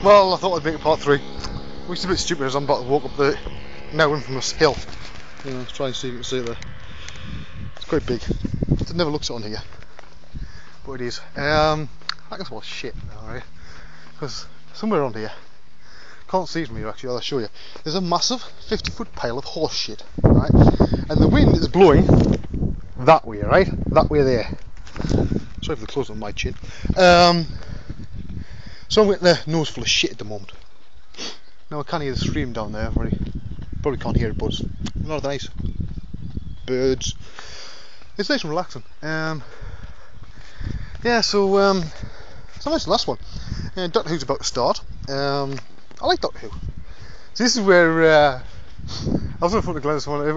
Well, I thought I'd make it part 3. Which is a bit stupid as I'm about to walk up the now infamous hill. Let's try and see if you can see it there. It's quite big. It never looks on here. But it is. I guess well shit, alright. Because somewhere on here, can't see it from here actually, I'll show you. There's a massive 50-foot pile of horse shit, right? And the wind is blowing that way, right? That way there. Sorry for the close on my chin. So I'm getting the nose full of shit at the moment. Now I can't hear the stream down there, probably can't hear it, but it's not nice. Birds. It's nice and relaxing. Yeah, so it's nice the last one. Doctor Who's about to start. I like Doctor Who. So this is where I was on the phone to Glenn this morning.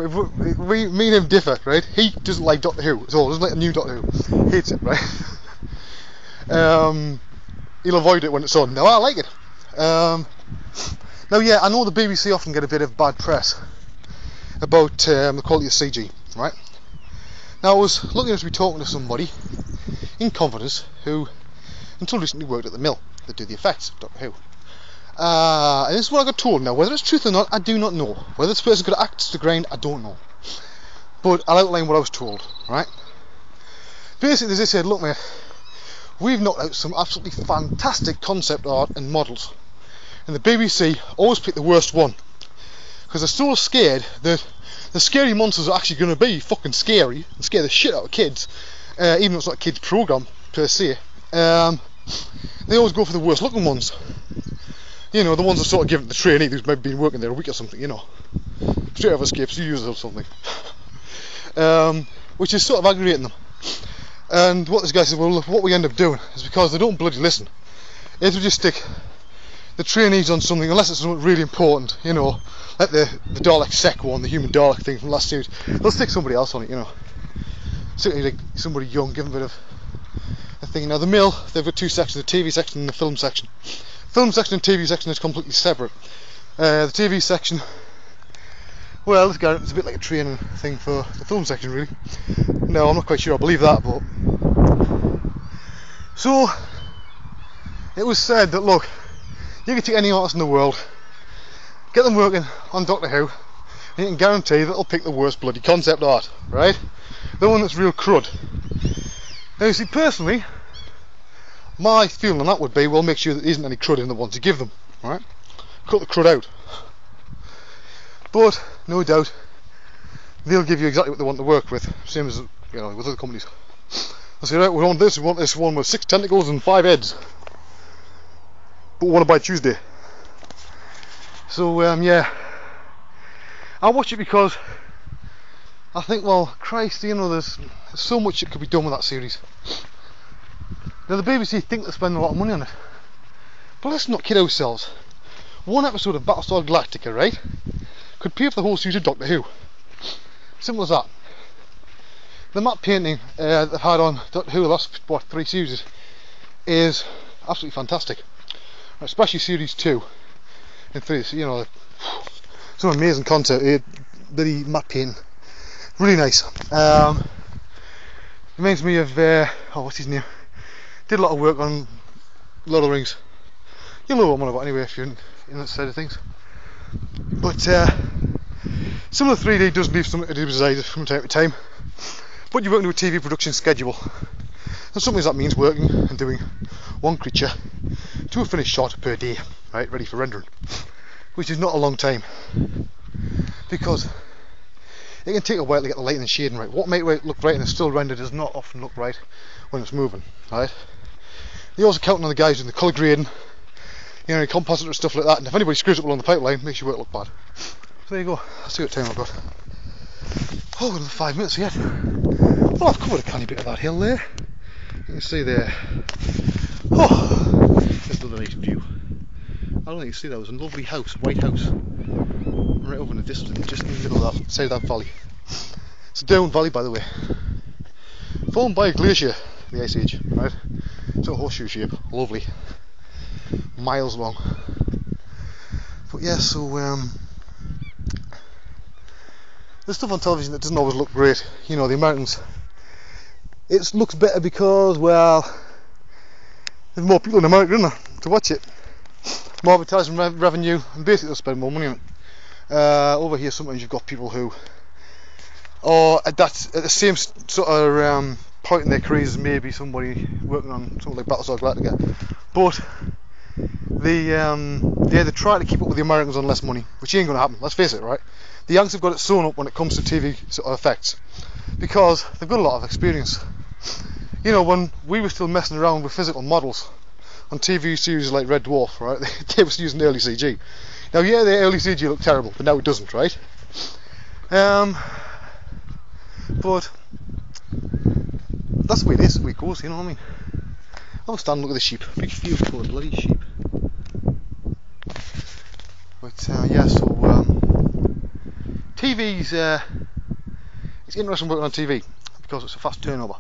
Me and him differ, right? He doesn't like Doctor Who at all. Doesn't like the new Doctor Who. Hates it, right? He'll avoid it when it's on. Now I like it. Now yeah, I know the BBC often get a bit of bad press about the quality of CG, right? Now I was lucky enough to be talking to somebody in confidence who until recently worked at the mill that do the effects of Doctor Who. And this is what I got told. Now whether it's truth or not, I do not know. Whether this person could act to the grain, I don't know. But I'll outline what I was told, right? Basically they said, look mate, we've knocked out some absolutely fantastic concept art and models. And the BBC always pick the worst one. Because they're so scared that the scary monsters are actually going to be fucking scary and scare the shit out of kids. Even though it's not a kids programme per se. They always go for the worst looking ones. You know, the ones that sort of give it the trainee who's maybe been working there a week or something, you know. Straight out of Escape Studios or something. Which is sort of aggravating them. And what this guy said, well, what we end up doing is because they don't bloody listen, is we just stick the trainees on something, unless it's something really important, you know, like the Dalek Sec one, the human Dalek thing from last series. They'll stick somebody else on it, you know. Certainly like somebody young, give them a bit of a thing. Now the mill, they've got two sections, the TV section and the film section. Film section and TV section is completely separate. The TV section, well, it's a bit like a training thing for the film section really. No, I'm not quite sure I believe that, but so it was said that look, you can take any artist in the world, get them working on Doctor Who, and you can guarantee that they'll pick the worst bloody concept art, right? The one that's real crud. Now you see, personally, my feeling on that would be, well, make sure there isn't any crud in the ones you give them, right? Cut the crud out. But no doubt they'll give you exactly what they want to work with, same as, you know, with other companies. They'll say, right, we want this one with 6 tentacles and 5 heads, but we want to buy Tuesday. So yeah, I watch it because I think, well, Christ, you know, there's so much that could be done with that series. Now the BBC think they're spending a lot of money on it, but let's not kid ourselves. One episode of Battlestar Galactica, right, could pay for the whole series of Doctor Who. Simple as that. The matte painting they've had on Doctor Who the last 3 series is absolutely fantastic, especially series 2 and 3. So, you know, some amazing content. The matte painting, really nice. Reminds me of what's his name? Did a lot of work on Lord of the Rings. You'll know what I'm on about anyway if you're in that side of things. But some of the 3D does leave something to be desired from time to time. But you work into a TV production schedule, and sometimes that means working and doing one creature to a finished shot per day, right, ready for rendering, which is not a long time, because it can take a while to get the light and the shading right. What might look right and it's still rendered does not often look right when it's moving, right? You're also counting on the guys in the colour grading, you know, composite and stuff like that, and if anybody screws up along the pipeline, it makes your work look bad. So there you go, let's see what time I've got. Oh, another 5 minutes yet. Well, I've covered a canny bit of that hill there. You can see there. Oh, there's another nice view. I don't think you see that. It was a lovely house, white house, right over in the distance, just in the middle of that side of that valley. It's a down valley, by the way, formed by a glacier in the Ice Age, right? It's a horseshoe shape, lovely, miles long. But yeah, so there's stuff on television that doesn't always look great. You know, the Americans, it looks better because, well, there's more people in America, isn't there, to watch it. more advertising revenue, and basically they'll spend more money on it. Over here sometimes you've got people who are at the same sort of point in their careers as maybe somebody working on something like Battlestar Galactica, but they try to keep up with the Americans on less money, which ain't going to happen, let's face it, right? The Yanks have got it sewn up when it comes to TV sort of effects, because they've got a lot of experience. You know, when we were still messing around with physical models on TV series like Red Dwarf, right, they was using early CG. Now, yeah, the early CG looked terrible, but now it doesn't, right? But that's the way it is, the way it goes, you know what I mean? I'll stand and look at the sheep. Big field full of bloody sheep. But yeah, so TV's it's interesting working on TV because it's a fast turnover.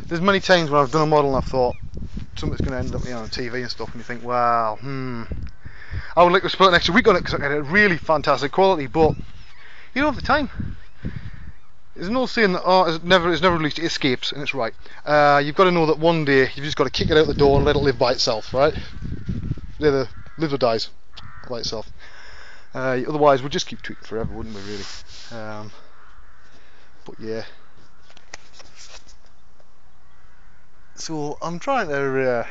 There's many times when I've done a model and I've thought something's going to end up, you know, on TV and stuff, and you think, wow, I would like to spend an extra week on it because I get a really fantastic quality, but you don't have the time. There's no saying that it's never released, it escapes, and it's right. You've got to know that one day you've just got to kick it out the door and let it live by itself, right? Either lives or dies by itself. Otherwise, we'd just keep tweaking forever, wouldn't we, really? But yeah. So I'm trying to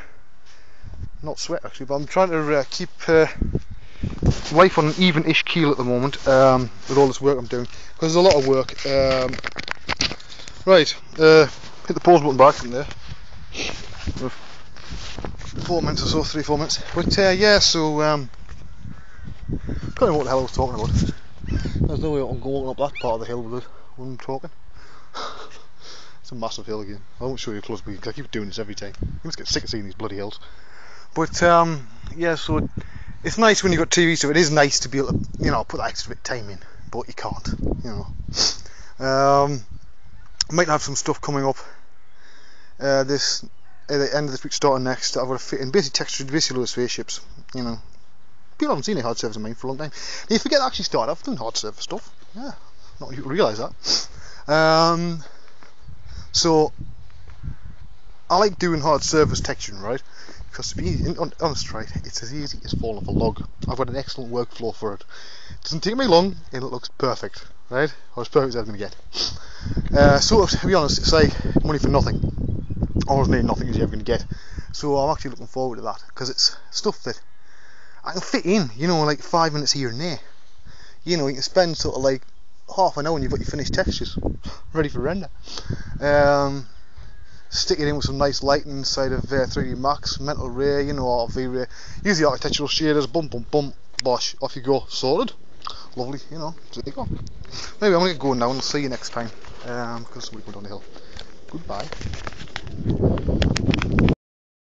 not sweat actually, but I'm trying to keep life on an even-ish keel at the moment with all this work I'm doing, because there's a lot of work. Right, hit the pause button back from there. 4 minutes or so, 3-4 minutes. But yeah, so can't remember what the hell I was talking about. There's no way I can go walking up that part of the hill with it when I'm talking. It's a massive hill again. I won't show you close because I keep doing this every time. You must get sick of seeing these bloody hills. But yeah, so it's nice when you've got TV stuff. It is nice to be able to, you know, put that extra bit of time in, but you can't, you know. Might have some stuff coming up at the end of this week, starting next. I've got to fit in basic textures, basically loads of spaceships, you know. People haven't seen any hard surface of mine for a long time. And you forget to actually start. I've done hard surface stuff. Yeah, not you realise that. So I like doing hard surface texturing, right? Because to be honest, right, it's as easy as falling off a log. I've got an excellent workflow for it. It doesn't take me long, and it looks perfect, right? Or as perfect as I'm going to get. So to be honest, it's like money for nothing, or as near nothing as you're ever going to get. So I'm actually looking forward to that, because it's stuff that I can fit in, you know, like 5 minutes here and there. You know, you can spend sort of like half an hour and you've got your finished textures ready for render. Stick it in with some nice lighting inside of 3D Max, Mental Ray, you know, or V-Ray. Use the architectural shaders, boom, boom, boom, bosh, off you go, sorted. Lovely, you know, so there you go. Anyway, I'm going to get going now and I'll see you next time, because we're going down the hill. Goodbye.